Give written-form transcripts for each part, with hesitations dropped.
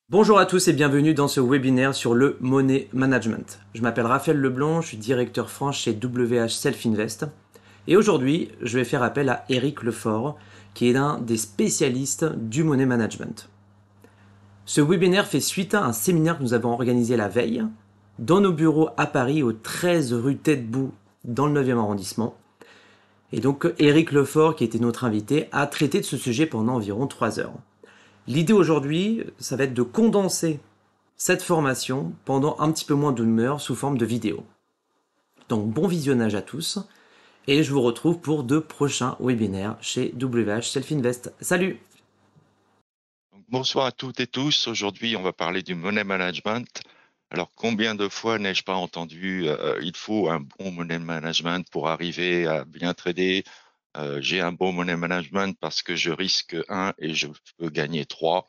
Bonjour à tous et bienvenue dans ce webinaire sur le money management. Je m'appelle Raphaël Leblanc, je suis directeur France chez WH Self Invest et aujourd'hui je vais faire appel à Eric Lefort qui est l'un des spécialistes du money management. Ce webinaire fait suite à un séminaire que nous avons organisé la veille dans nos bureaux à Paris au 13 rue Taitbout dans le 9e arrondissement. Et donc Eric Lefort qui était notre invité a traité de ce sujet pendant environ 3 heures. L'idée aujourd'hui, ça va être de condenser cette formation pendant un petit peu moins d'une heure sous forme de vidéo. Donc bon visionnage à tous et je vous retrouve pour de prochains webinaires chez WH Self Invest. Salut! Bonsoir à toutes et tous. Aujourd'hui, on va parler du money management. Alors, combien de fois n'ai-je pas entendu il faut un bon money management pour arriver à bien trader. J'ai un bon money management parce que je risque 1 et je peux gagner 3.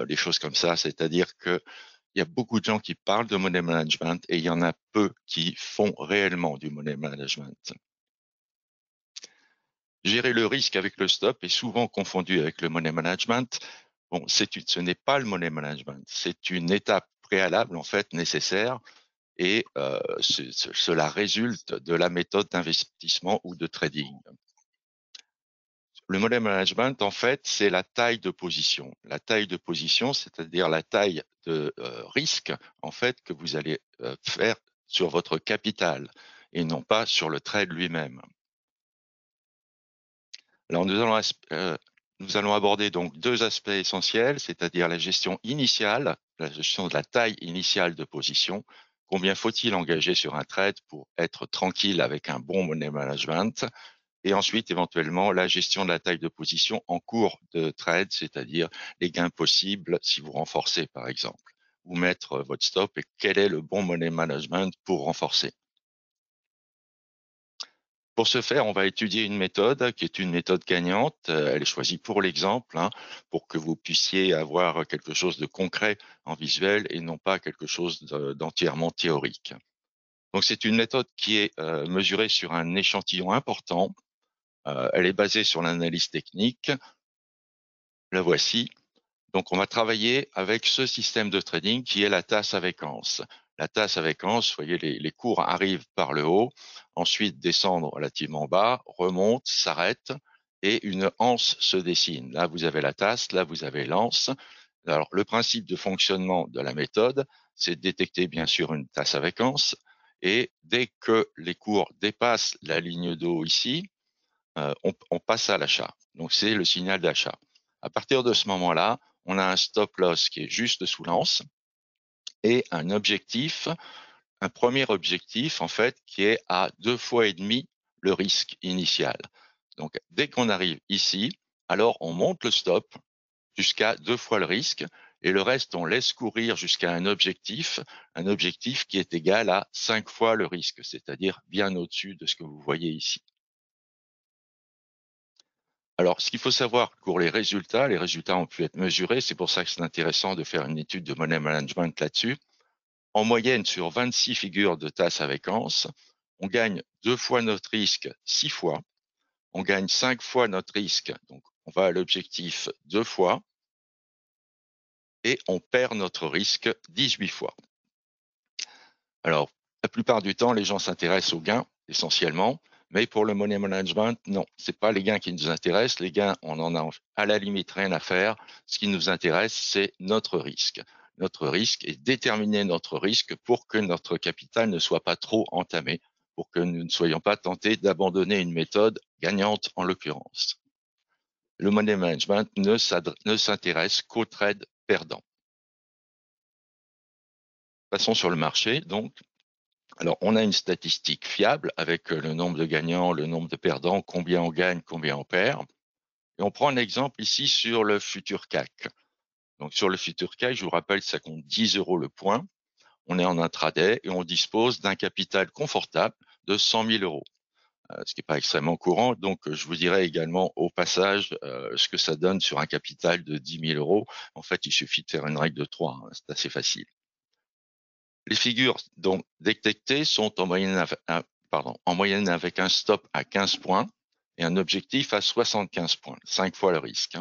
Des choses comme ça, c'est-à-dire que il y a beaucoup de gens qui parlent de money management et il y en a peu qui font réellement du money management. Gérer le risque avec le stop est souvent confondu avec le money management. Bon, ce n'est pas le money management, c'est une étape préalable en fait nécessaire et cela résulte de la méthode d'investissement ou de trading. Le money management, en fait, c'est la taille de position. La taille de position, c'est-à-dire la taille de risque en fait que vous allez faire sur votre capital et non pas sur le trade lui-même. Alors nous allons aborder donc deux aspects essentiels, c'est-à-dire la gestion initiale, la gestion de la taille initiale de position. Combien faut-il engager sur un trade pour être tranquille avec un bon money management? Et ensuite, éventuellement, la gestion de la taille de position en cours de trade, c'est-à-dire les gains possibles si vous renforcez, par exemple, ou mettre votre stop et quel est le bon money management pour renforcer. Pour ce faire, on va étudier une méthode qui est une méthode gagnante. Elle est choisie pour l'exemple, pour que vous puissiez avoir quelque chose de concret en visuel et non pas quelque chose d'entièrement théorique. Donc, c'est une méthode qui est mesurée sur un échantillon important. Elle est basée sur l'analyse technique. La voici. Donc, on va travailler avec ce système de trading qui est la tasse avec anse. La tasse avec anse, vous voyez, les cours arrivent par le haut, ensuite descendent relativement bas, remontent, s'arrêtent, et une anse se dessine. Là, vous avez la tasse, là, vous avez l'anse. Alors, le principe de fonctionnement de la méthode, c'est de détecter, bien sûr, une tasse avec anse, et dès que les cours dépassent la ligne d'eau ici, on passe à l'achat. Donc, c'est le signal d'achat. À partir de ce moment-là, on a un stop loss qui est juste sous l'anse et un objectif, un premier objectif en fait qui est à 2,5 fois le risque initial. Donc dès qu'on arrive ici, alors on monte le stop jusqu'à 2 fois le risque et le reste on laisse courir jusqu'à un objectif qui est égal à 5 fois le risque, c'est-à-dire bien au-dessus de ce que vous voyez ici. Alors, ce qu'il faut savoir pour les résultats ont pu être mesurés, c'est pour ça que c'est intéressant de faire une étude de money management là-dessus. En moyenne, sur 26 figures de tasse avec anse, on gagne 2 fois notre risque 6 fois, on gagne 5 fois notre risque, donc on va à l'objectif 2 fois, et on perd notre risque 18 fois. Alors, la plupart du temps, les gens s'intéressent aux gains, essentiellement, mais pour le money management, non, c'est pas les gains qui nous intéressent. Les gains, on en a à la limite rien à faire. Ce qui nous intéresse, c'est notre risque. Notre risque est déterminer notre risque pour que notre capital ne soit pas trop entamé, pour que nous ne soyons pas tentés d'abandonner une méthode gagnante en l'occurrence. Le money management ne s'intéresse qu'aux trades perdants. Passons sur le marché, donc. Alors, on a une statistique fiable avec le nombre de gagnants, le nombre de perdants, combien on gagne, combien on perd. Et on prend un exemple ici sur le futur CAC. Donc, sur le futur CAC, je vous rappelle, ça compte 10 euros le point. On est en intraday et on dispose d'un capital confortable de 100 000 euros, ce qui n'est pas extrêmement courant. Donc, je vous dirais également au passage ce que ça donne sur un capital de 10 000 euros. En fait, il suffit de faire une règle de 3, c'est assez facile. Les figures donc détectées sont en moyenne avec un stop à 15 points et un objectif à 75 points, 5 fois le risque.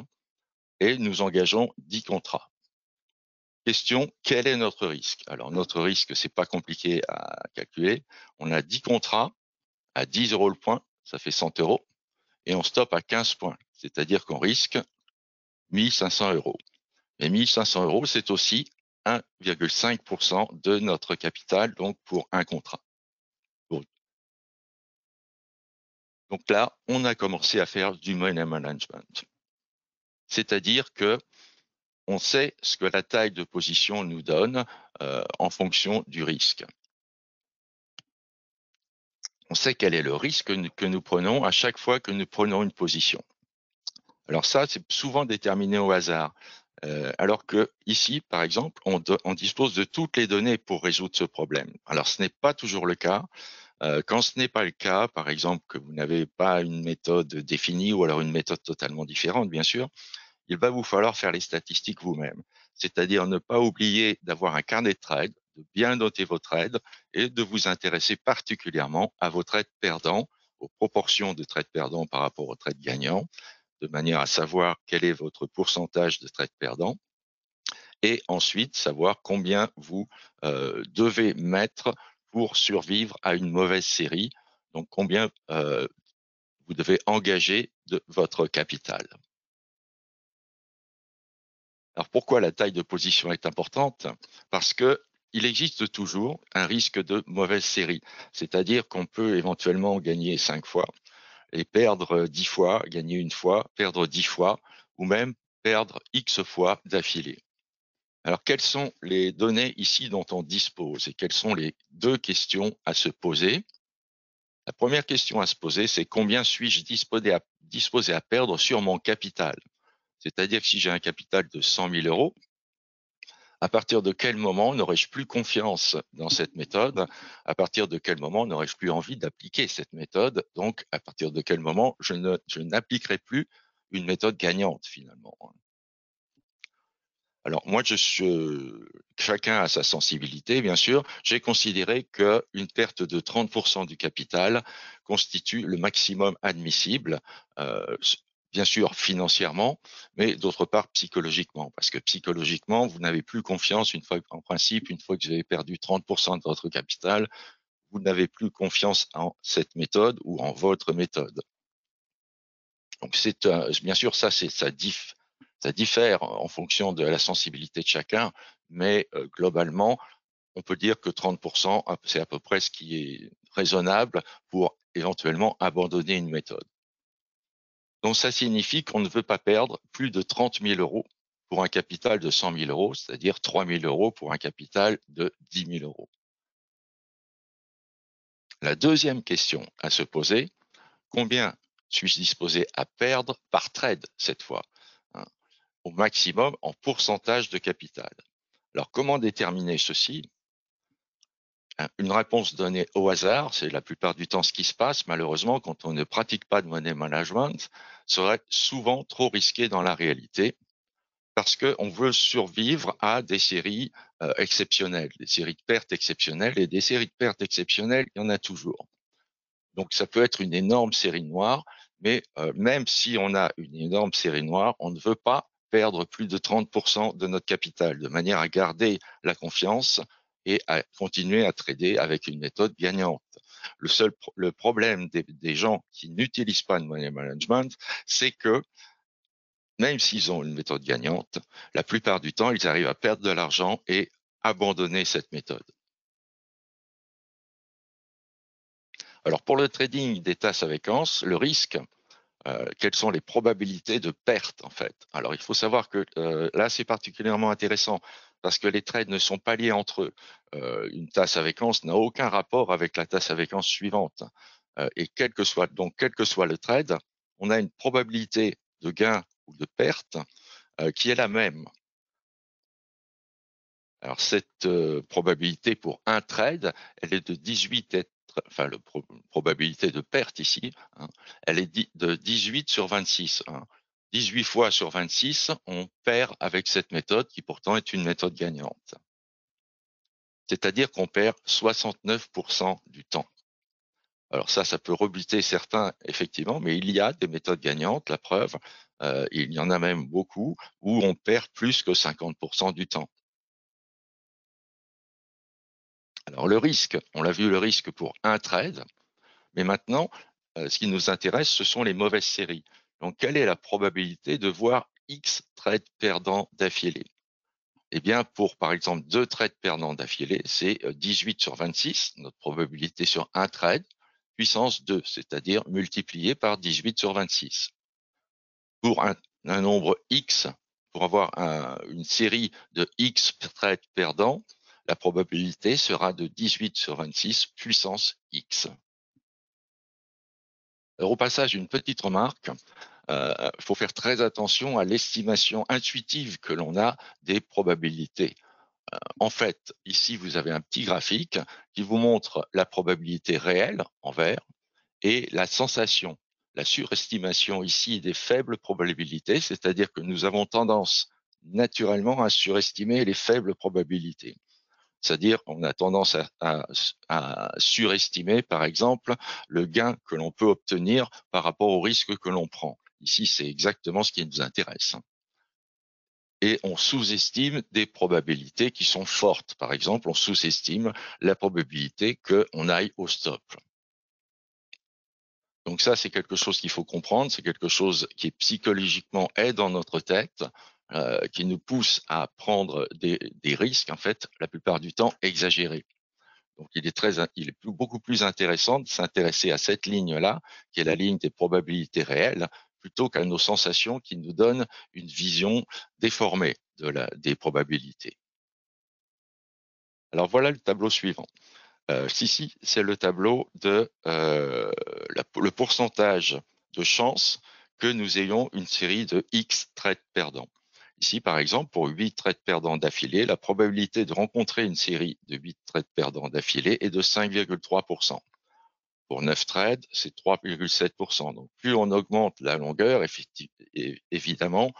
Et nous engageons 10 contrats. question, quel est notre risque? Alors, notre risque, c'est pas compliqué à calculer. On a 10 contrats à 10 € le point, ça fait 100 €, et on stoppe à 15 points, c'est-à-dire qu'on risque 1500 €. Et 1500 €, c'est aussi 1,5% de notre capital, donc pour un contrat. Donc là, on a commencé à faire du money management. C'est-à-dire que on sait ce que la taille de position nous donne en fonction du risque. On sait quel est le risque que nous prenons à chaque fois que nous prenons une position. Alors ça, c'est souvent déterminé au hasard. Alors que ici, par exemple, on dispose de toutes les données pour résoudre ce problème. Alors ce n'est pas toujours le cas. Quand ce n'est pas le cas, par exemple que vous n'avez pas une méthode définie ou alors une méthode totalement différente, bien sûr, il va vous falloir faire les statistiques vous-même. C'est-à-dire ne pas oublier d'avoir un carnet de trades, de bien noter vos trades et de vous intéresser particulièrement à vos trades perdants, aux proportions de trades perdants par rapport aux trades gagnants, de manière à savoir quel est votre pourcentage de trades perdants et ensuite savoir combien vous devez mettre pour survivre à une mauvaise série, donc combien vous devez engager de votre capital. Alors pourquoi la taille de position est importante? Parce que il existe toujours un risque de mauvaise série, c'est-à-dire qu'on peut éventuellement gagner 5 fois et perdre 10 fois, gagner une fois, perdre 10 fois, ou même perdre X fois d'affilée. Alors, quelles sont les données ici dont on dispose et quelles sont les deux questions à se poser? La première question à se poser, c'est combien suis-je disposé à perdre sur mon capital? C'est-à-dire que si j'ai un capital de 100 000 €, à partir de quel moment n'aurais-je plus confiance dans cette méthode? À partir de quel moment n'aurais-je plus envie d'appliquer cette méthode? Donc, à partir de quel moment je n'appliquerai plus une méthode gagnante finalement? Alors moi, chacun a sa sensibilité, bien sûr. J'ai considéré qu'une perte de 30% du capital constitue le maximum admissible, bien sûr financièrement, mais d'autre part psychologiquement, parce que psychologiquement, vous n'avez plus confiance en principe, une fois que vous avez perdu 30% de votre capital, vous n'avez plus confiance en cette méthode ou en votre méthode. Donc bien sûr ça diffère en fonction de la sensibilité de chacun, mais globalement, on peut dire que 30%, c'est à peu près ce qui est raisonnable pour éventuellement abandonner une méthode. Donc ça signifie qu'on ne veut pas perdre plus de 30 000 € pour un capital de 100 000 €, c'est-à-dire 3 000 € pour un capital de 10 000 €. La deuxième question à se poser, combien suis-je disposé à perdre par trade cette fois, hein, au maximum en pourcentage de capital? Alors, comment déterminer ceci? Une réponse donnée au hasard, c'est la plupart du temps ce qui se passe, malheureusement, quand on ne pratique pas de money management, serait souvent trop risqué dans la réalité parce qu'on veut survivre à des séries exceptionnelles, des séries de pertes exceptionnelles, et des séries de pertes exceptionnelles, il y en a toujours. Donc, ça peut être une énorme série noire, mais même si on a une énorme série noire, on ne veut pas perdre plus de 30% de notre capital, de manière à garder la confiance et à continuer à trader avec une méthode gagnante. Le problème des gens qui n'utilisent pas de money management, c'est que même s'ils ont une méthode gagnante, la plupart du temps, ils arrivent à perdre de l'argent et abandonner cette méthode. Alors, pour le trading des tasses à séquence, le risque, quelles sont les probabilités de perte en fait? Alors il faut savoir que là c'est particulièrement intéressant parce que les trades ne sont pas liés entre eux. Une tasse à séquence n'a aucun rapport avec la tasse à séquence suivante. Et quel que soit le trade, on a une probabilité de gain ou de perte qui est la même. Alors cette probabilité pour un trade, elle est de 18 enfin la probabilité de perte ici, hein, elle est de 18 sur 26. Hein. 18 fois sur 26, on perd avec cette méthode qui pourtant est une méthode gagnante. C'est-à-dire qu'on perd 69% du temps. Alors ça peut rebuter certains, effectivement, mais il y a des méthodes gagnantes, la preuve, il y en a même beaucoup, où on perd plus que 50% du temps. Alors le risque, on l'a vu, le risque pour un trade, mais maintenant, ce qui nous intéresse, ce sont les mauvaises séries. Donc, quelle est la probabilité de voir X trades perdants d'affilée? Eh bien, pour, par exemple, 2 trades perdants d'affilée, c'est 18 sur 26, notre probabilité sur un trade, puissance 2, c'est-à-dire multiplié par 18 sur 26. Pour un nombre X, pour avoir une série de X trades perdants, la probabilité sera de 18 sur 26 puissance X. Alors, au passage, une petite remarque. Il faut faire très attention à l'estimation intuitive que l'on a des probabilités. En fait, ici, vous avez un petit graphique qui vous montre la probabilité réelle en vert et la sensation, la surestimation ici des faibles probabilités, c'est-à-dire que nous avons tendance naturellement à surestimer les faibles probabilités. C'est-à-dire on a tendance à surestimer, par exemple, le gain que l'on peut obtenir par rapport au risque que l'on prend. Ici, c'est exactement ce qui nous intéresse. Et on sous-estime des probabilités qui sont fortes. Par exemple, on sous-estime la probabilité qu'on aille au stop. Donc ça, c'est quelque chose qu'il faut comprendre, c'est quelque chose qui psychologiquement est dans notre tête, qui nous pousse à prendre des risques, en fait, la plupart du temps exagérés. Donc il est beaucoup plus intéressant de s'intéresser à cette ligne-là, qui est la ligne des probabilités réelles, plutôt qu'à nos sensations qui nous donnent une vision déformée des probabilités. Alors voilà le tableau suivant. Ici, c'est le tableau de le pourcentage de chances que nous ayons une série de X trades perdants. Ici, par exemple, pour 8 trades perdants d'affilée, la probabilité de rencontrer une série de 8 trades perdants d'affilée est de 5,3%. Pour 9 trades, c'est 3,7%. Donc, plus on augmente la longueur, évidemment,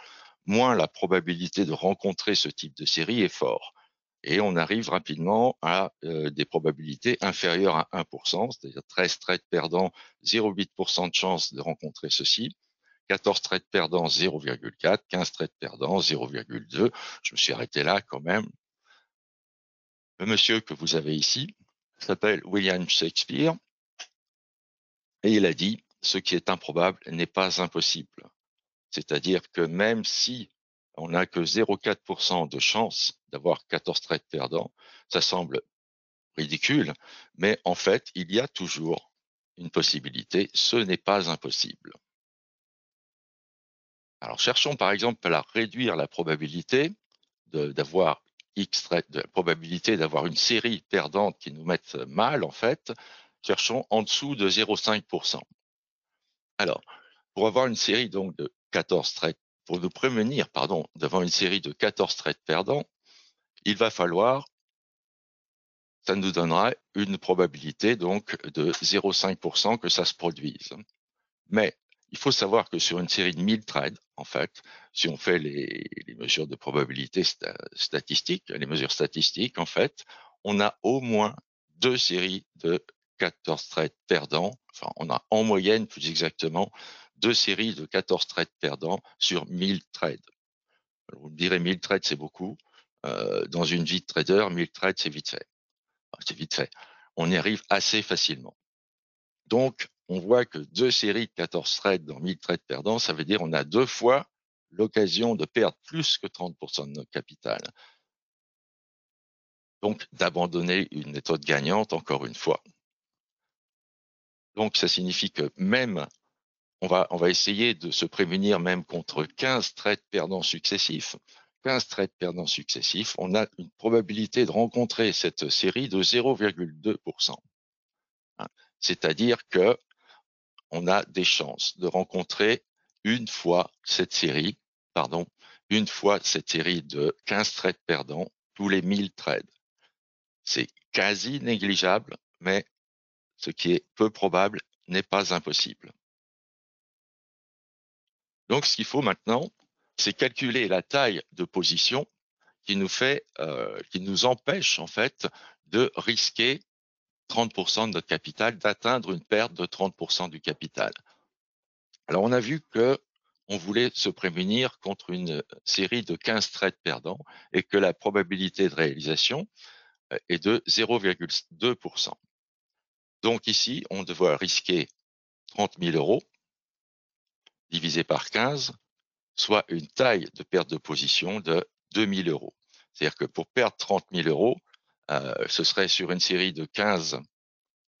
moins la probabilité de rencontrer ce type de série est forte. Et on arrive rapidement à des probabilités inférieures à 1%, c'est-à-dire 13 trades perdants, 0,8% de chance de rencontrer ceci, 14 trades perdants, 0,4, 15 trades perdants, 0,2. Je me suis arrêté là quand même. Le monsieur que vous avez ici s'appelle William Shakespeare et il a dit « Ce qui est improbable n'est pas impossible ». C'est-à-dire que même si on n'a que 0,4% de chance d'avoir 14 trades perdants, ça semble ridicule, mais en fait, il y a toujours une possibilité, ce n'est pas impossible. Alors, cherchons par exemple à réduire la probabilité d'avoir X, de la probabilité d'avoir une série perdante qui nous mette mal, en fait, cherchons en dessous de 0,5%. Alors, pour avoir une série donc de 14 trades, pour nous prémunir, pardon, devant une série de 14 trades perdants, il va falloir, ça nous donnera une probabilité donc de 0,5% que ça se produise. Mais il faut savoir que sur une série de 1000 trades, en fait, si on fait les mesures de probabilité statistiques, les mesures statistiques, en fait, on a au moins 2 séries de 14 trades perdants. Enfin, on a en moyenne, plus exactement, 2 séries de 14 trades perdants sur 1000 trades. Alors, vous me direz 1000 trades, c'est beaucoup. Dans une vie de trader, 1000 trades, c'est vite fait. Enfin, c'est vite fait. On y arrive assez facilement. Donc, on voit que 2 séries de 14 trades dans 1000 trades perdants, ça veut dire on a 2 fois l'occasion de perdre plus que 30% de notre capital. Donc, d'abandonner une méthode gagnante, encore une fois. Donc, ça signifie que même, on va essayer de se prémunir même contre 15 trades perdants successifs. 15 trades perdants successifs, on a une probabilité de rencontrer cette série de 0,2%. C'est-à-dire que on a des chances de rencontrer une fois cette série, une fois cette série de 15 trades perdants tous les 1000 trades. C'est quasi négligeable, mais ce qui est peu probable n'est pas impossible. Donc, ce qu'il faut maintenant, c'est calculer la taille de position qui nous empêche en fait de risquer 30% de notre capital, d'atteindre une perte de 30% du capital. Alors, on a vu que on voulait se prémunir contre une série de 15 trades perdants et que la probabilité de réalisation est de 0,2%. Donc ici, on devrait risquer 30 000 euros divisé par 15, soit une taille de perte de position de 2 000 euros. C'est-à-dire que pour perdre 30 000 euros, ce serait sur une série de 15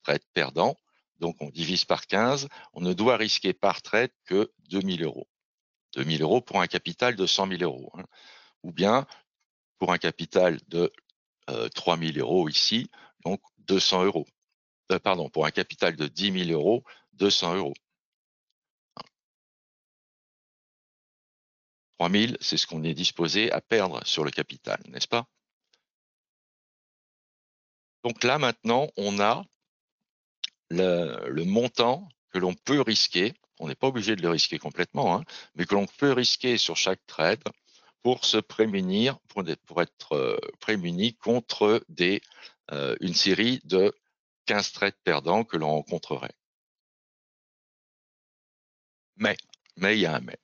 trades perdants. Donc on divise par 15, on ne doit risquer par trade que 2 000 euros. 2 000 euros pour un capital de 100 000 euros. Hein. Ou bien pour un capital de 3 000 euros ici, donc 200 euros. Pardon, pour un capital de 10 000 euros, 200 euros. 3 000, c'est ce qu'on est disposé à perdre sur le capital, n'est-ce pas? Donc là, maintenant, on a le montant que l'on peut risquer. On n'est pas obligé de le risquer complètement, hein, mais que l'on peut risquer sur chaque trade pour se prémunir, pour être prémuni contre une série de 15 trades perdants que l'on rencontrerait. Mais il y a un mais.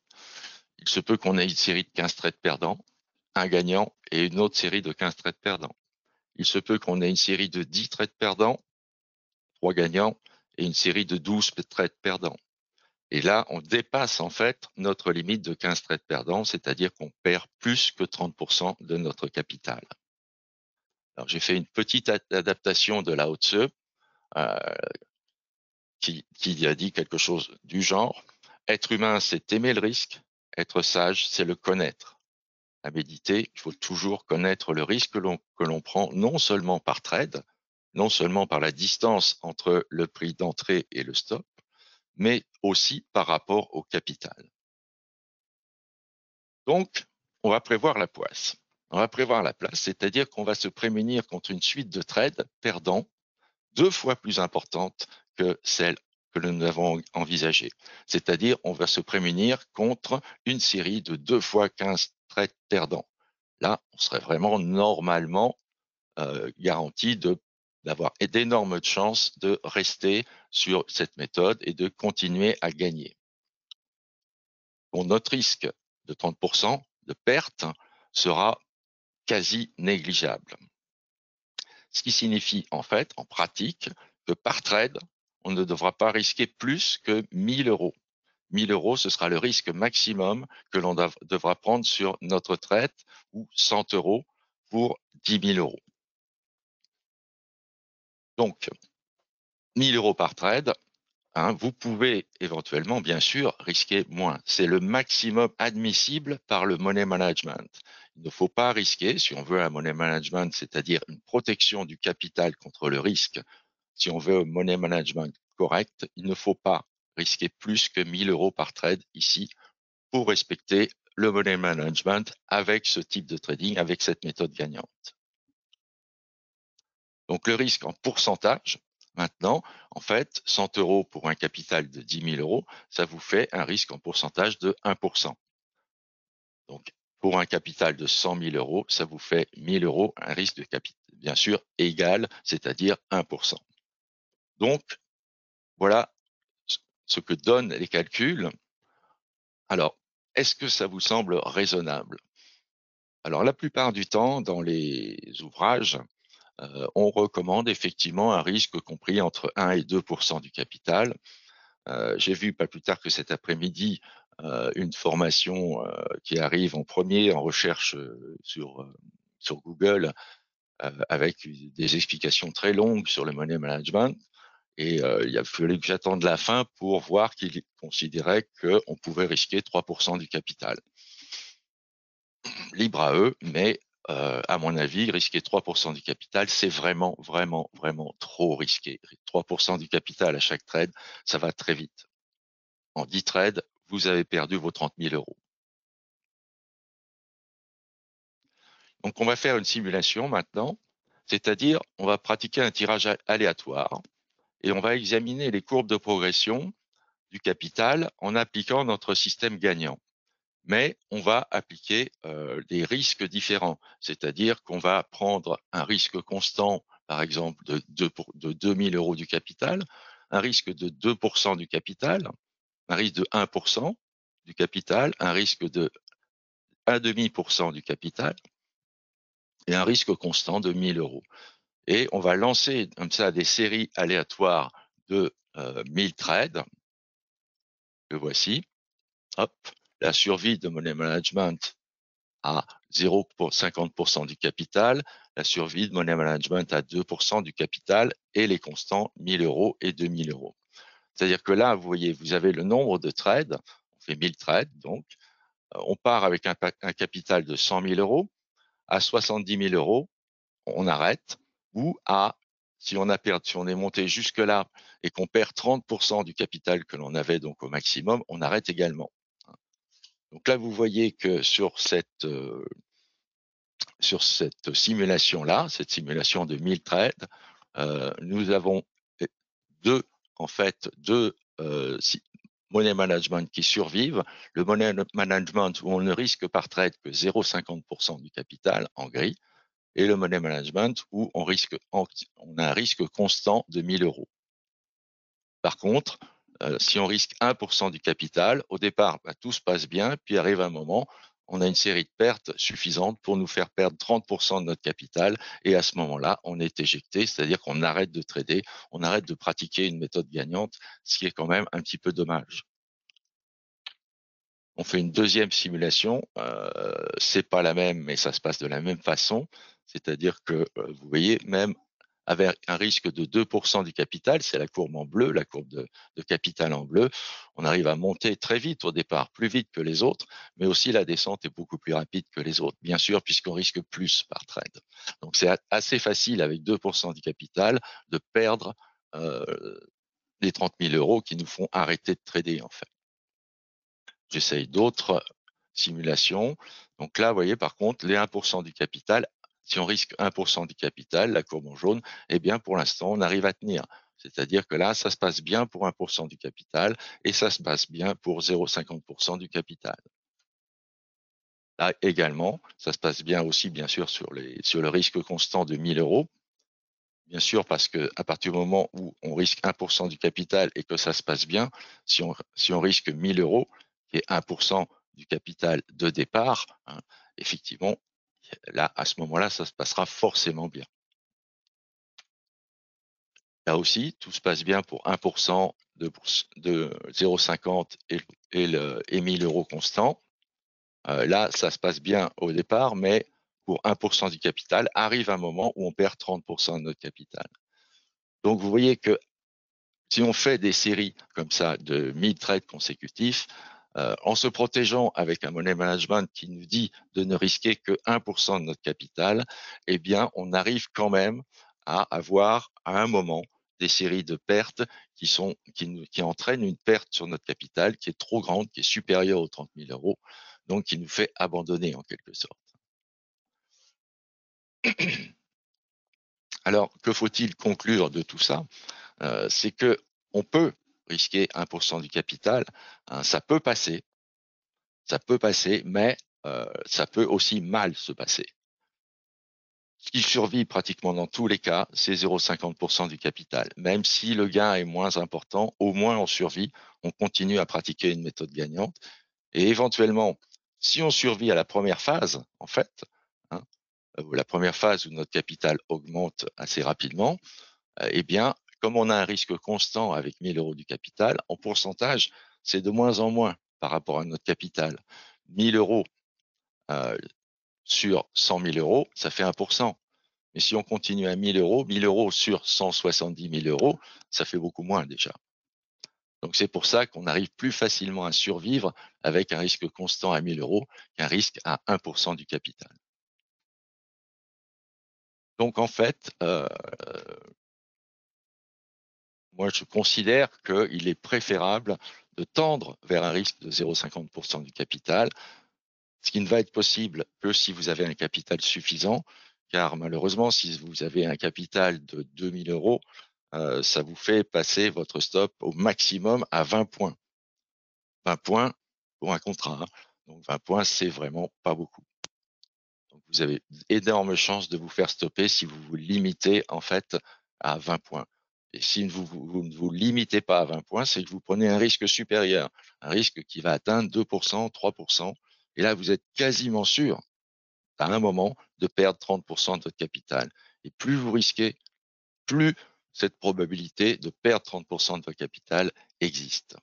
Il se peut qu'on ait une série de 15 trades perdants, un gagnant et une autre série de 15 trades perdants. Il se peut qu'on ait une série de 10 trades perdants, 3 gagnants et une série de 12 trades perdants. Et là, on dépasse en fait notre limite de 15 trades perdants, c'est-à-dire qu'on perd plus que 30% de notre capital. Alors, j'ai fait une petite adaptation de Lao Tzu qui a dit quelque chose du genre « Être humain, c'est aimer le risque. Être sage, c'est le connaître. » À méditer, il faut toujours connaître le risque que l'on prend, non seulement par trade, non seulement par la distance entre le prix d'entrée et le stop, mais aussi par rapport au capital. Donc, on va prévoir la place. On va prévoir la place, c'est-à-dire qu'on va se prémunir contre une suite de trades perdants 2 fois plus importante que celle que nous avons envisagée. C'est-à-dire, on va se prémunir contre une série de 2 fois 15 trades perdants. Là, on serait vraiment normalement garanti d'avoir d'énormes chances de rester sur cette méthode et de continuer à gagner. Donc, notre risque de 30% de perte sera quasi négligeable. Ce qui signifie en fait, en pratique, que par trade, on ne devra pas risquer plus que 1 000 euros. 1 000 euros, ce sera le risque maximum que l'on devra prendre sur notre trade, ou 100 euros pour 10 000 euros. Donc, 1 000 euros par trade, hein, vous pouvez éventuellement, bien sûr, risquer moins. C'est le maximum admissible par le money management. Il ne faut pas risquer, si on veut un money management, c'est-à-dire une protection du capital contre le risque. Si on veut un money management correct, il ne faut pas risquer plus que 1 000 euros par trade ici pour respecter le money management avec ce type de trading, avec cette méthode gagnante. Donc le risque en pourcentage, maintenant, en fait, 100 euros pour un capital de 10 000 euros, ça vous fait un risque en pourcentage de 1%. Donc pour un capital de 100 000 euros, ça vous fait 1 000 euros, un risque de capital, bien sûr, égal, c'est-à-dire 1%. Donc, voilà ce que donnent les calculs. Alors, est-ce que ça vous semble raisonnable? Alors, la plupart du temps, dans les ouvrages, on recommande effectivement un risque compris entre 1 et 2% du capital. J'ai vu pas plus tard que cet après-midi une formation qui arrive en premier en recherche sur Google avec des explications très longues sur le money management. Et il a fallu que j'attende la fin pour voir qu'il considérait qu'on pouvait risquer 3% du capital. Libre à eux, mais à mon avis, risquer 3% du capital, c'est vraiment, vraiment, vraiment trop risqué. 3% du capital à chaque trade, ça va très vite. En 10 trades, vous avez perdu vos 30 000 euros. Donc, on va faire une simulation maintenant, c'est-à-dire on va pratiquer un tirage aléatoire et on va examiner les courbes de progression du capital en appliquant notre système gagnant. Mais on va appliquer des risques différents, c'est-à-dire qu'on va prendre un risque constant, par exemple de 2 000 euros du capital, un risque de 2% du capital, un risque de 1% du capital, un risque de 1,5% du capital, et un risque constant de 1000 euros. Et on va lancer comme ça des séries aléatoires de 1000 trades, que voici. Hop, la survie de Money Management à 0,50% du capital, la survie de Money Management à 2% du capital et les constants 1000 euros et 2000 euros. C'est-à-dire que là, vous voyez, vous avez le nombre de trades, on fait 1000 trades, donc on part avec un capital de 100 000 euros, à 70 000 euros, on arrête, ou si on est monté jusque-là et qu'on perd 30% du capital que l'on avait donc au maximum, on arrête également. Donc là, vous voyez que sur cette simulation-là, cette simulation de 1000 trades, nous avons deux money management qui survivent. Le money management où on ne risque par trade que 0,50% du capital en gris, et le money management où on a un risque constant de 1000 euros. Par contre, si on risque 1% du capital, au départ, tout se passe bien, puis arrive un moment, on a une série de pertes suffisantes pour nous faire perdre 30% de notre capital, et à ce moment-là, on est éjecté, c'est-à-dire qu'on arrête de trader, on arrête de pratiquer une méthode gagnante, ce qui est quand même un petit peu dommage. On fait une deuxième simulation, c'est pas la même, mais ça se passe de la même façon, c'est-à-dire que vous voyez, même avec un risque de 2% du capital, c'est la courbe en bleu, la courbe de capital en bleu, on arrive à monter très vite au départ, plus vite que les autres, mais aussi la descente est beaucoup plus rapide que les autres, bien sûr, puisqu'on risque plus par trade. Donc c'est assez facile avec 2% du capital de perdre les 30 000 euros qui nous font arrêter de trader en fait. J'essaye d'autres simulations. Donc là, vous voyez, par contre, les 1% du capital, si on risque 1% du capital, la courbe en jaune, eh bien, pour l'instant, on arrive à tenir. C'est-à-dire que là, ça se passe bien pour 1% du capital et ça se passe bien pour 0,50% du capital. Là également, ça se passe bien aussi, bien sûr, sur le risque constant de 1000 euros. Bien sûr, parce que à partir du moment où on risque 1% du capital et que ça se passe bien, si on risque 1000 euros, qui est 1% du capital de départ, hein, effectivement, là, à ce moment-là, ça se passera forcément bien. Là aussi, tout se passe bien pour 1% de 0,50 et 1000 euros constants. Là, ça se passe bien au départ, mais pour 1% du capital, arrive un moment où on perd 30% de notre capital. Donc, vous voyez que si on fait des séries comme ça de 1000 trades consécutifs, en se protégeant avec un money management qui nous dit de ne risquer que 1% de notre capital, eh bien, on arrive quand même à avoir à un moment des séries de pertes qui entraînent une perte sur notre capital qui est trop grande, qui est supérieure aux 30 000 euros, donc qui nous fait abandonner en quelque sorte. Alors, que faut-il conclure de tout ça? C'est que on peut risquer 1% du capital, hein, ça peut passer, mais ça peut aussi mal se passer. Ce qui survit pratiquement dans tous les cas, c'est 0,50% du capital. Même si le gain est moins important, au moins on survit, on continue à pratiquer une méthode gagnante. Et éventuellement, si on survit à la première phase, en fait, hein, la première phase où notre capital augmente assez rapidement, eh bien, comme on a un risque constant avec 1000 euros du capital, en pourcentage, c'est de moins en moins par rapport à notre capital. 1000 euros sur 100 000 euros, ça fait 1%. Mais si on continue à 1000 euros sur 170 000 euros, ça fait beaucoup moins déjà. Donc c'est pour ça qu'on arrive plus facilement à survivre avec un risque constant à 1000 euros qu'un risque à 1% du capital. Donc en fait, moi je considère qu'il est préférable de tendre vers un risque de 0,50% du capital, ce qui ne va être possible que si vous avez un capital suffisant, car malheureusement, si vous avez un capital de 2000 euros, ça vous fait passer votre stop au maximum à 20 points. 20 points pour un contrat, hein. Donc 20 points, c'est vraiment pas beaucoup. Donc vous avez d'énormes chances de vous faire stopper si vous vous limitez en fait à 20 points. Et si vous ne vous limitez pas à 20 points, c'est que vous prenez un risque supérieur, un risque qui va atteindre 2%, 3%. Et là, vous êtes quasiment sûr à un moment de perdre 30% de votre capital. Et plus vous risquez, plus cette probabilité de perdre 30% de votre capital existe.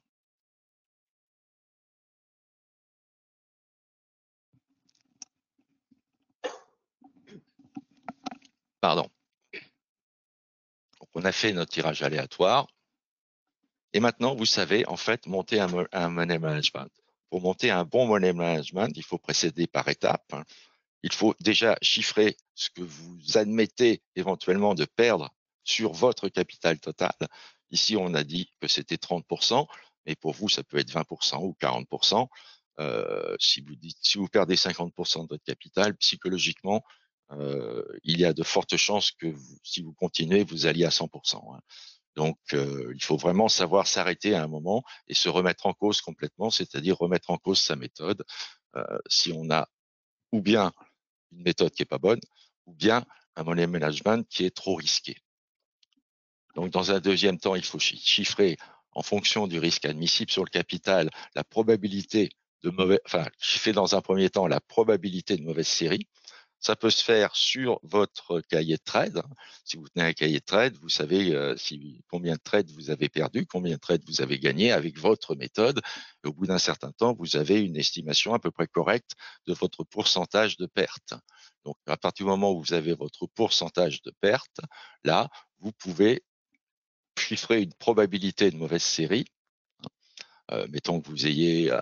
Pardon. Donc, on a fait notre tirage aléatoire. Et maintenant, vous savez, en fait, monter un money management. Pour monter un bon money management, il faut procéder par étapes. Il faut déjà chiffrer ce que vous admettez éventuellement de perdre sur votre capital total. Ici, on a dit que c'était 30%, mais pour vous, ça peut être 20% ou 40%. Si vous perdez 50% de votre capital, psychologiquement, il y a de fortes chances que si vous continuez, vous alliez à 100%. Donc, il faut vraiment savoir s'arrêter à un moment et se remettre en cause complètement, c'est-à-dire remettre en cause sa méthode. Si on a ou bien une méthode qui est pas bonne, ou bien un money management qui est trop risqué. Donc, dans un deuxième temps, il faut chiffrer en fonction du risque admissible sur le capital la probabilité de chiffrer dans un premier temps la probabilité de mauvaise série. Ça peut se faire sur votre cahier de trade. Si vous tenez un cahier de trade, vous savez combien de trades vous avez perdu, combien de trades vous avez gagné avec votre méthode. Et au bout d'un certain temps, vous avez une estimation à peu près correcte de votre pourcentage de perte. Donc, à partir du moment où vous avez votre pourcentage de perte, là, vous pouvez chiffrer une probabilité de mauvaise série. Mettons que vous ayez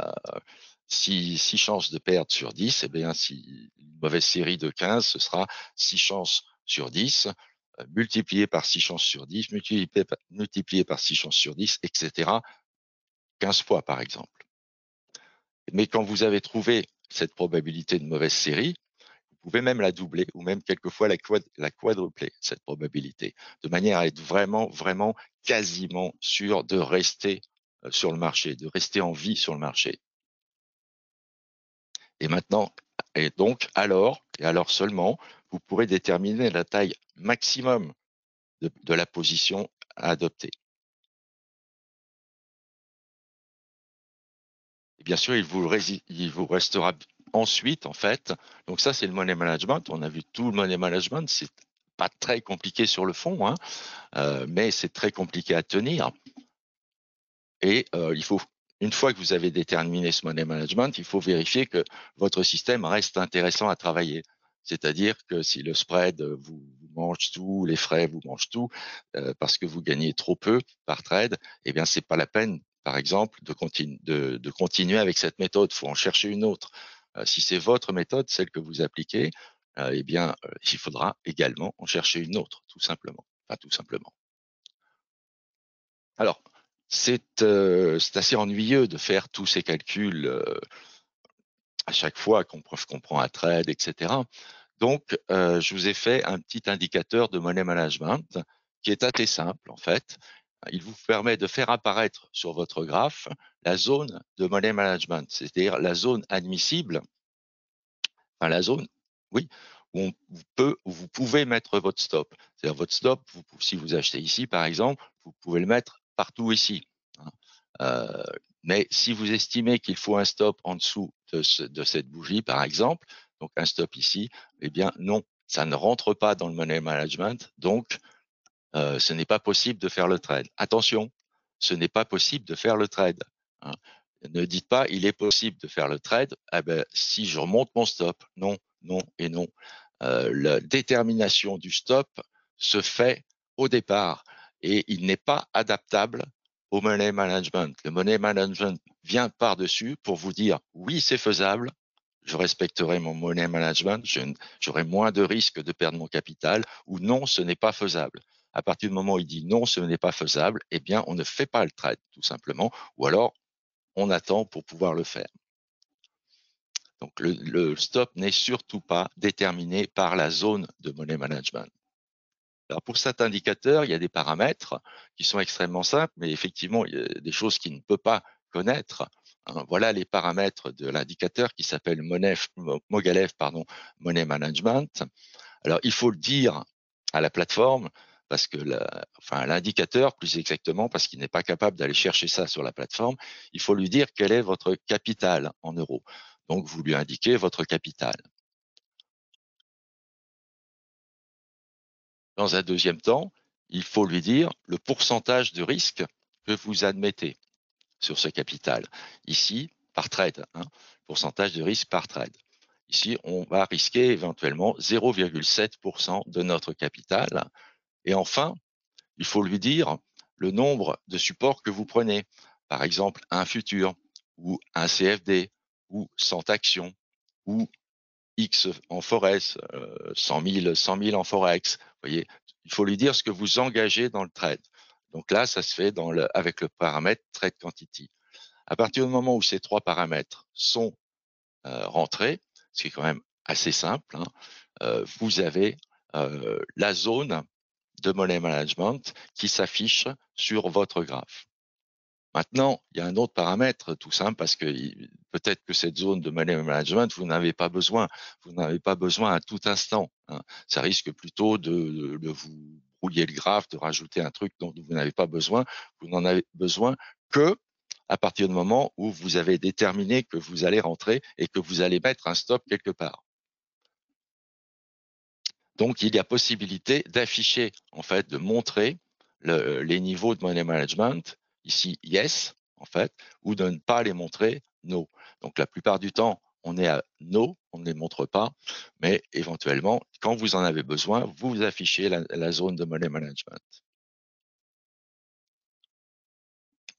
6 chances de perdre sur 10, eh bien, si une mauvaise série de 15, ce sera 6 chances sur 10, multiplié par 6 chances sur 10, multiplié par 6 chances sur 10, etc. 15 fois, par exemple. Mais quand vous avez trouvé cette probabilité de mauvaise série, vous pouvez même la doubler ou même quelquefois la quadrupler, cette probabilité, de manière à être vraiment, vraiment quasiment sûr de rester sur le marché, de rester en vie sur le marché. Et maintenant, et donc alors, et alors seulement, vous pourrez déterminer la taille maximum de la position à adopter. Et bien sûr, il vous restera ensuite, en fait, donc ça c'est le money management, on a vu tout le money management, c'est pas très compliqué sur le fond, hein, mais c'est très compliqué à tenir. Et il faut, une fois que vous avez déterminé ce money management, il faut vérifier que votre système reste intéressant à travailler. C'est-à-dire que si le spread vous mange tout, les frais vous mangent tout, parce que vous gagnez trop peu par trade, eh bien c'est pas la peine, par exemple, de continuer avec cette méthode. Il faut en chercher une autre. Si c'est votre méthode, celle que vous appliquez, eh bien il faudra également en chercher une autre, tout simplement. Enfin, tout simplement. Alors, c'est assez ennuyeux de faire tous ces calculs à chaque fois qu'on prend un trade, etc. Donc, je vous ai fait un petit indicateur de money management qui est assez simple en fait. Il vous permet de faire apparaître sur votre graphe la zone de money management, c'est-à-dire la zone admissible, enfin la zone, oui, où vous pouvez mettre votre stop. C'est-à-dire votre stop, si vous achetez ici par exemple, vous pouvez le mettre partout ici. Hein. Mais si vous estimez qu'il faut un stop en dessous de cette bougie, par exemple, donc un stop ici, eh bien non, ça ne rentre pas dans le money management, donc ce n'est pas possible de faire le trade. Attention, ce n'est pas possible de faire le trade. Hein. Ne dites pas il est possible de faire le trade. Eh ben, si je remonte mon stop, non, non et non. La détermination du stop se fait au départ et il n'est pas adaptable au money management. Le money management vient par-dessus pour vous dire oui, c'est faisable, je respecterai mon money management, j'aurai moins de risques de perdre mon capital, ou non, ce n'est pas faisable. À partir du moment où il dit non, ce n'est pas faisable, eh bien, on ne fait pas le trade, tout simplement, ou alors on attend pour pouvoir le faire. Donc, le stop n'est surtout pas déterminé par la zone de money management. Alors, pour cet indicateur, il y a des paramètres qui sont extrêmement simples, mais effectivement, il y a des choses qu'il ne peut pas connaître. Hein. Voilà les paramètres de l'indicateur qui s'appelle Mogalev Money Management. Alors, il faut le dire à la plateforme parce que l'indicateur, plus exactement, parce qu'il n'est pas capable d'aller chercher ça sur la plateforme, il faut lui dire quel est votre capital en euros. Donc, vous lui indiquez votre capital. Dans un deuxième temps, il faut lui dire le pourcentage de risque que vous admettez sur ce capital. Ici, par trade, pourcentage de risque par trade. Ici, on va risquer éventuellement 0,7% de notre capital. Et enfin, il faut lui dire le nombre de supports que vous prenez. Par exemple, un futur, ou un CFD, ou 100 actions, ou X en Forex, 100 000 en Forex. Vous voyez, il faut lui dire ce que vous engagez dans le trade. Donc là, ça se fait avec le paramètre Trade Quantity. À partir du moment où ces trois paramètres sont rentrés, ce qui est quand même assez simple, vous avez la zone de money management qui s'affiche sur votre graphe. Maintenant, il y a un autre paramètre tout simple parce que peut-être que cette zone de money management, vous n'avez pas besoin. Vous n'avez pas besoin à tout instant. Ça risque plutôt de vous brouiller le graphe, de rajouter un truc dont vous n'avez pas besoin. Vous n'en avez besoin que à partir du moment où vous avez déterminé que vous allez rentrer et que vous allez mettre un stop quelque part. Donc, il y a possibilité d'afficher, en fait, de montrer les niveaux de money management, ici yes, en fait, ou de ne pas les montrer no. Donc, la plupart du temps, on est à no, on ne les montre pas, mais éventuellement, quand vous en avez besoin, vous affichez la zone de money management.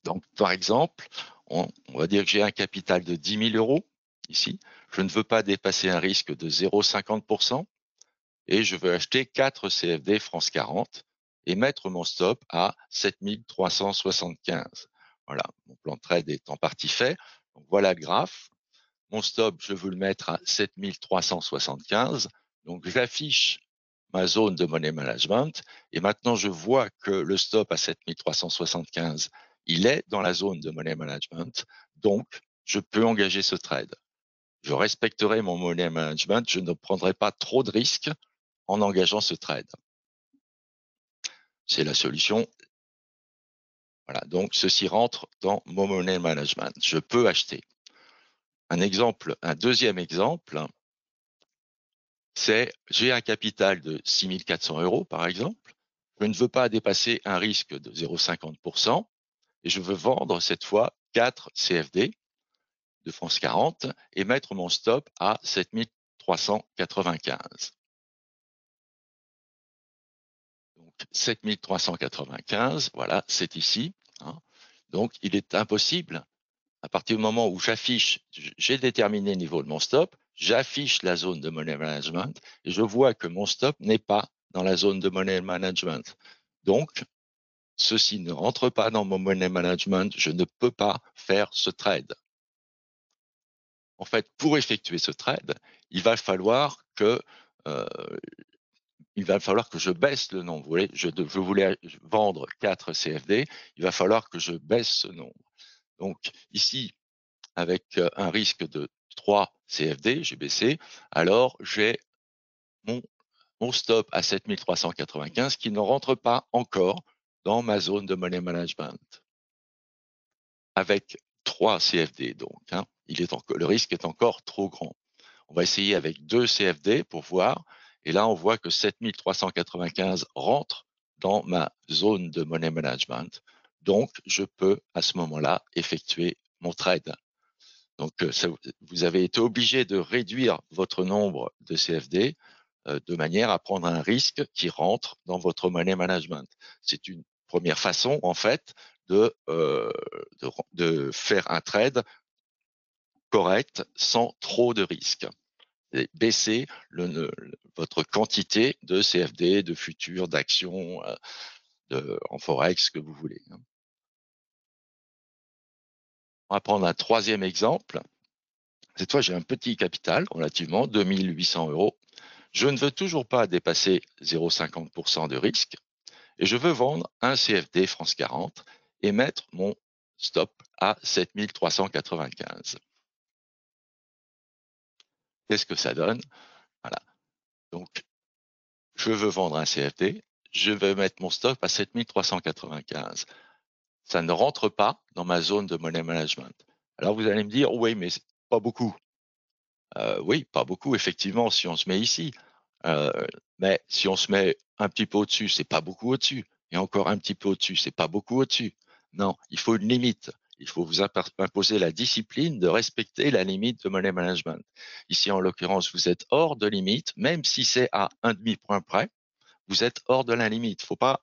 Donc, par exemple, on va dire que j'ai un capital de 10 000 euros ici. Je ne veux pas dépasser un risque de 0,50%. Et je veux acheter 4 CFD France 40 et mettre mon stop à 7375. Voilà, mon plan de trade est en partie fait. Donc voilà le graphe. Mon stop, je veux le mettre à 7375. Donc j'affiche ma zone de money management et maintenant je vois que le stop à 7375, il est dans la zone de money management. Donc je peux engager ce trade. Je respecterai mon money management, je ne prendrai pas trop de risques en engageant ce trade. C'est la solution. Voilà, donc ceci rentre dans mon money management. Je peux acheter. Un deuxième exemple, c'est j'ai un capital de 6 400 euros, par exemple. Je ne veux pas dépasser un risque de 0,50% et je veux vendre cette fois 4 CFD de France 40 et mettre mon stop à 7395. Donc 7395, voilà, c'est ici. Donc, il est impossible, à partir du moment où j'ai déterminé le niveau de mon stop, j'affiche la zone de money management et je vois que mon stop n'est pas dans la zone de money management. Donc, ceci ne rentre pas dans mon money management, je ne peux pas faire ce trade. En fait, pour effectuer ce trade, il va falloir que je baisse le nombre. Vous voyez, je voulais vendre 4 CFD, il va falloir que je baisse ce nombre. Donc ici, avec un risque de 3 CFD, j'ai baissé, alors j'ai mon stop à 7395 qui ne rentre pas encore dans ma zone de money management. Avec 3 CFD, donc, le risque est encore trop grand. On va essayer avec 2 CFD pour voir. Et là, on voit que 7395 rentre dans ma zone de money management. Donc, je peux à ce moment-là effectuer mon trade. Donc, vous avez été obligé de réduire votre nombre de CFD de manière à prendre un risque qui rentre dans votre money management. C'est une première façon, en fait, de faire un trade correct sans trop de risques. Et baisser votre quantité de CFD, de futurs, d'actions, en Forex, ce que vous voulez. On va prendre un troisième exemple. Cette fois, j'ai un petit capital, relativement, 2 800 euros. Je ne veux toujours pas dépasser 0,50% de risque et je veux vendre un CFD France 40 et mettre mon stop à 7395. Qu'est-ce que ça donne? Voilà. Donc, je veux vendre un CFD, je vais mettre mon stop à 7395. Ça ne rentre pas dans ma zone de money management. Alors, vous allez me dire, oui, mais c'est pas beaucoup. Oui, pas beaucoup, effectivement, si on se met ici. Mais si on se met un petit peu au-dessus, c'est pas beaucoup au-dessus, et encore un petit peu au-dessus, c'est pas beaucoup au-dessus. Non, il faut une limite. Il faut vous imposer la discipline de respecter la limite de money management. Ici, en l'occurrence, vous êtes hors de limite, même si c'est à un demi-point près, vous êtes hors de la limite. Faut pas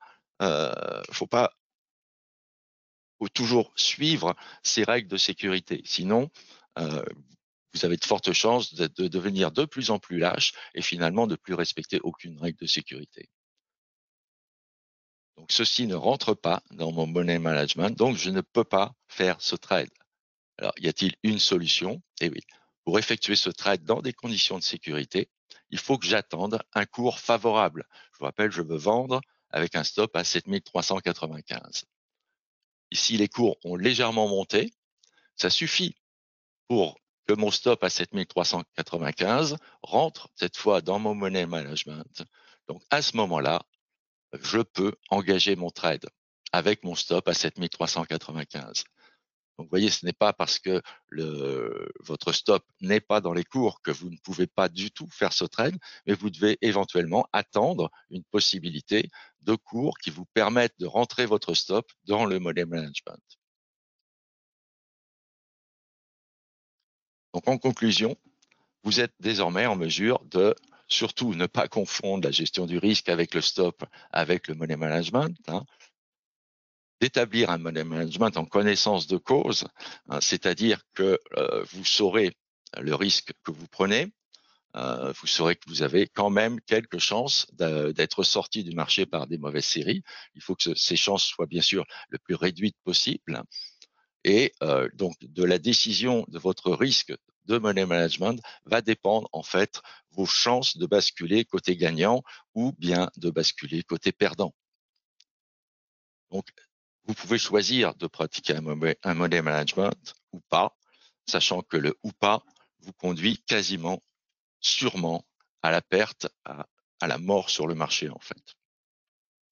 faut toujours suivre ces règles de sécurité. Sinon, vous avez de fortes chances de devenir de plus en plus lâche et finalement de plus respecter aucune règle de sécurité. Donc, ceci ne rentre pas dans mon money management, donc je ne peux pas faire ce trade. Alors, y a-t-il une solution? Eh oui. Pour effectuer ce trade dans des conditions de sécurité, il faut que j'attende un cours favorable. Je vous rappelle, je veux vendre avec un stop à 7395. Ici, les cours ont légèrement monté. Ça suffit pour que mon stop à 7395 rentre cette fois dans mon money management. Donc, à ce moment-là, je peux engager mon trade avec mon stop à 7395. Donc, vous voyez, ce n'est pas parce que votre stop n'est pas dans les cours que vous ne pouvez pas du tout faire ce trade, mais vous devez éventuellement attendre une possibilité de cours qui vous permettent de rentrer votre stop dans le money management. Donc, en conclusion, vous êtes désormais en mesure de surtout ne pas confondre la gestion du risque avec le stop, avec le money management, d'établir un money management en connaissance de cause, c'est-à-dire que vous saurez le risque que vous prenez, vous saurez que vous avez quand même quelques chances d'être sorti du marché par des mauvaises séries. Il faut que ces chances soient bien sûr le plus réduites possible. Et donc, de la décision de votre risque de money management va dépendre en fait vos chances de basculer côté gagnant ou bien de basculer côté perdant. Donc, vous pouvez choisir de pratiquer un money management ou pas, sachant que le ou pas vous conduit quasiment, sûrement, à la perte, à la mort sur le marché en fait.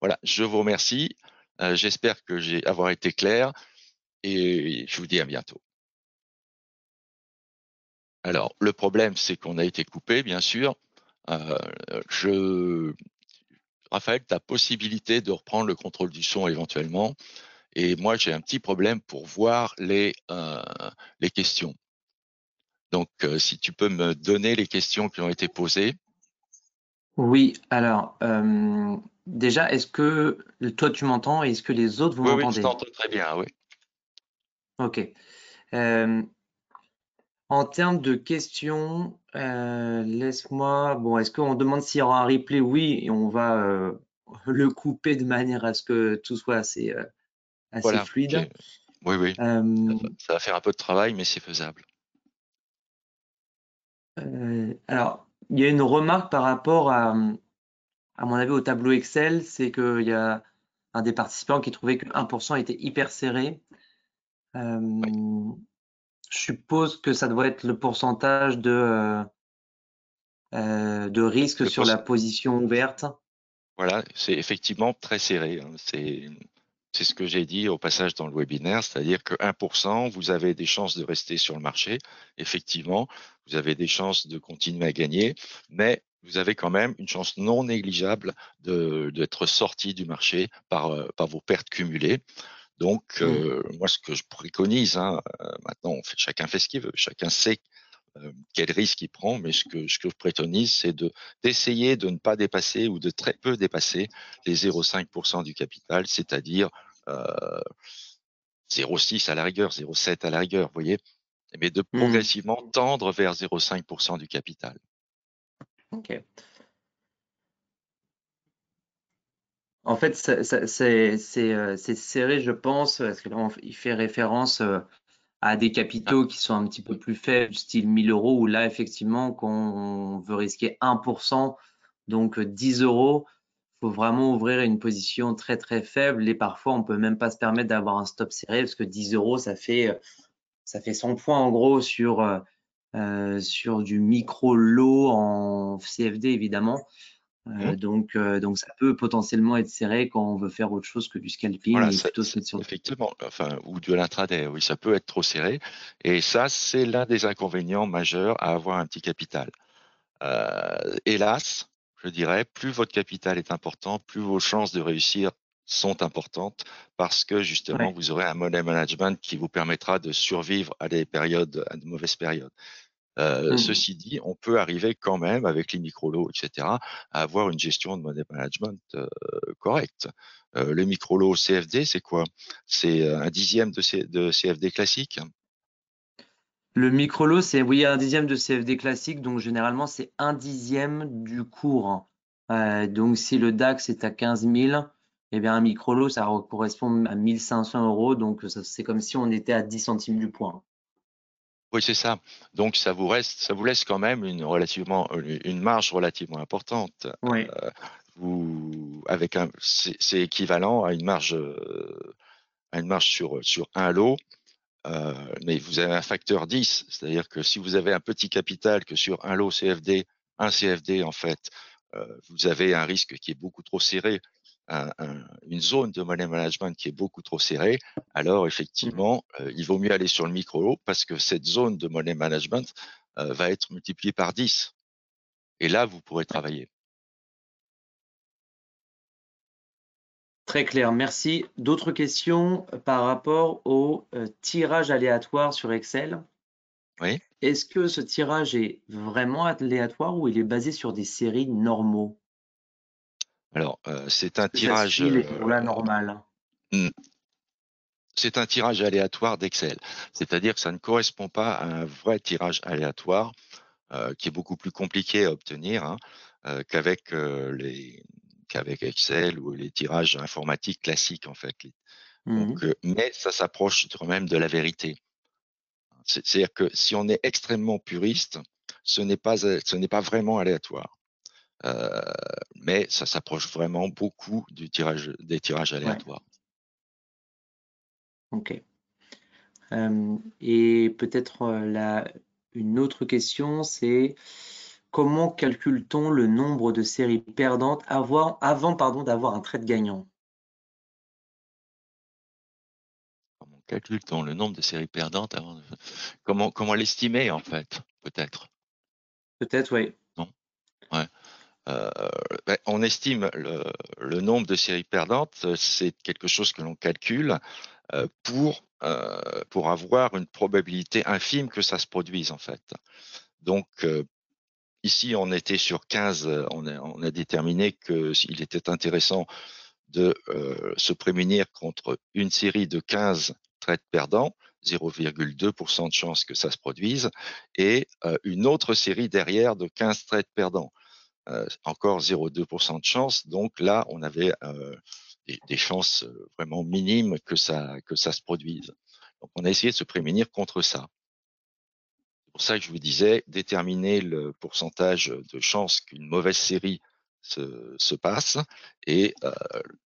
Voilà, je vous remercie. J'espère que j'ai avoir été clair et je vous dis à bientôt. Alors, le problème, c'est qu'on a été coupé, bien sûr. Raphaël, tu as possibilité de reprendre le contrôle du son éventuellement. Et moi, j'ai un petit problème pour voir les questions. Donc, si tu peux me donner les questions qui ont été posées. Oui, alors, déjà, est-ce que toi tu m'entends et est-ce que les autres vous Oui, je m'entendez? t'entends très bien, oui. Ok. Euh, En termes de questions, laisse-moi. Bon, est-ce qu'on demande s'il y aura un replay? Oui, et on va le couper de manière à ce que tout soit assez Voilà, ok. fluide. Oui, oui. Euh, Ça va faire un peu de travail, mais c'est faisable. alors, il y a une remarque par rapport à mon avis, au tableau Excel, c'est qu'il y a un des participants qui trouvait que 1% était hyper serré. Oui. Je suppose que ça doit être le pourcentage de risque Le sur la poste, position ouverte. voilà, c'est effectivement très serré. C'est ce que j'ai dit au passage dans le webinaire, c'est-à-dire que 1%, vous avez des chances de rester sur le marché. Effectivement, vous avez des chances de continuer à gagner, mais vous avez quand même une chance non négligeable d'être sorti du marché par vos pertes cumulées. Donc, moi, ce que je préconise, maintenant, chacun fait ce qu'il veut, chacun sait quel risque il prend, mais ce que je préconise, c'est d'essayer de ne pas dépasser ou de très peu dépasser les 0,5% du capital, c'est-à-dire 0,6 à la rigueur, 0,7 à la rigueur, vous voyez, mais de Hmm, progressivement tendre vers 0,5% du capital. ok. En fait, c'est serré, je pense, parce que là, il fait référence à des Ah, capitaux qui sont un petit peu plus faibles, style 1000 euros, où là, effectivement, quand on veut risquer 1%, donc 10 euros, faut vraiment ouvrir une position très très faible et parfois on peut même pas se permettre d'avoir un stop serré parce que 10 euros ça fait 100 points en gros sur du micro lot en CFD évidemment. hum, Donc ça peut potentiellement être serré quand on veut faire autre chose que du scalping voilà, et plutôt se mettre sur. effectivement, enfin, ou de l'intraday, oui, ça peut être trop serré. Et ça, c'est l'un des inconvénients majeurs à avoir un petit capital. Hélas, je dirais, plus votre capital est important, plus vos chances de réussir sont importantes parce que justement, Ouais. vous aurez un money management qui vous permettra de survivre à des périodes, à de mauvaises périodes. Mm. Ceci dit, on peut arriver quand même avec les micro-lots, etc., à avoir une gestion de money management correcte. Le micro-lot CFD, c'est quoi? C'est un dixième de CFD classique. Le micro-lot, c'est oui, un dixième de CFD classique, donc généralement c'est un dixième du cours. Donc si le DAX est à 15 000, eh bien un micro-lot, ça correspond à 1 500 euros, donc c'est comme si on était à 10 centimes du point. Oui, c'est ça. Donc ça vous laisse quand même une marge relativement importante. Oui. C'est équivalent à une marge sur un lot, mais vous avez un facteur 10, c'est-à-dire que si vous avez un petit capital que sur un lot CFD, un CFD en fait, vous avez un risque qui est beaucoup trop serré, une zone de money management qui est beaucoup trop serrée, alors Mm. effectivement, il vaut mieux aller sur le micro parce que cette zone de money management va être multipliée par 10. Et là, vous pourrez Ouais. travailler. Très clair, merci. D'autres questions par rapport au tirage aléatoire sur Excel? Oui. Est-ce que ce tirage est vraiment aléatoire ou il est basé sur des séries normaux? Alors, c'est Est-ce un que ça tirage, suit les formulas normales? hmm, c'est un tirage aléatoire d'Excel. C'est-à-dire que ça ne correspond pas à un vrai tirage aléatoire qui est beaucoup plus compliqué à obtenir hein, qu'avec qu'avec Excel ou les tirages informatiques classiques en fait. Donc, Mhm. mais ça s'approche quand même de la vérité. C'est-à-dire que si on est extrêmement puriste, ce n'est pas vraiment aléatoire. Euh, mais ça s'approche vraiment beaucoup des tirages Ouais, aléatoires. ok. Et peut-être une autre question, c'est comment calcule-t-on le nombre de séries perdantes avant pardon, d'avoir un trade gagnant? Comment calcule-t-on le nombre de séries perdantes comment l'estimer en fait, peut-être, Peut-être, oui. non? Ouais. Euh, on estime le nombre de séries perdantes, c'est quelque chose que l'on calcule pour avoir une probabilité infime que ça se produise en fait. Donc ici, on était sur 15, on a déterminé qu'il était intéressant de se prémunir contre une série de 15 trades perdants, 0,2% de chance que ça se produise, et une autre série derrière de 15 trades perdants. Encore 0,2% de chance. Donc là, on avait des chances vraiment minimes que ça se produise. Donc on a essayé de se prémunir contre ça. C'est pour ça que je vous disais, déterminer le pourcentage de chances qu'une mauvaise série se passe et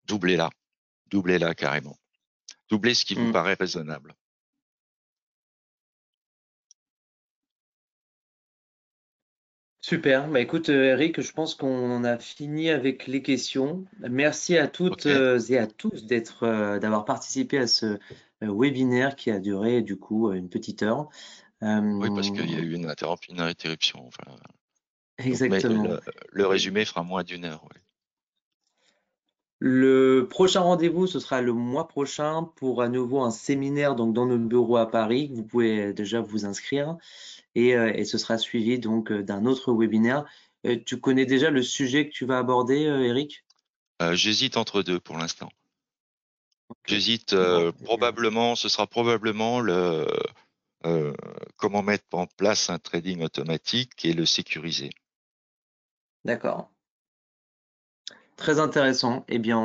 doublez-la carrément. Doublez ce qui vous Mm. paraît raisonnable. Super. Bah, écoute, Eric, je pense qu'on en a fini avec les questions. Merci à toutes OK. et à tous d'avoir participé à ce webinaire qui a duré du coup une petite heure. Oui, parce qu'il y a Euh, eu une interruption. Enfin, donc, mais exactement. le résumé fera moins d'une heure. Ouais. Le prochain rendez-vous, ce sera le mois prochain pour à nouveau un séminaire donc dans nos bureaux à Paris. Vous pouvez déjà vous inscrire et ce sera suivi donc d'un autre webinaire. Tu connais déjà le sujet que tu vas aborder, Eric? J'hésite entre deux pour l'instant. Ok. J'hésite Bon, eh bien, ce sera probablement comment mettre en place un trading automatique et le sécuriser. d'accord. Très intéressant. Eh bien,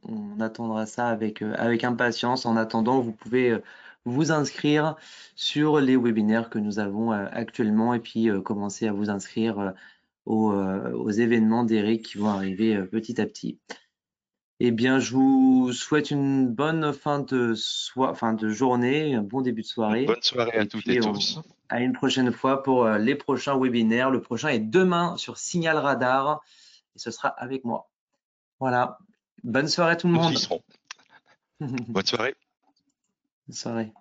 on attendra ça avec impatience. En attendant, vous pouvez vous inscrire sur les webinaires que nous avons actuellement et puis commencer à vous inscrire aux événements d'Eric qui vont arriver petit à petit. Eh bien, je vous souhaite une bonne fin de journée, un bon début de soirée. Bonne soirée à Et toutes et puis, tous. à une prochaine fois pour les prochains webinaires. Le prochain est demain sur Signal Radar et ce sera avec moi. Voilà. Bonne soirée à tout le Nous y monde. serons. Bonne Bonne soirée. soirée.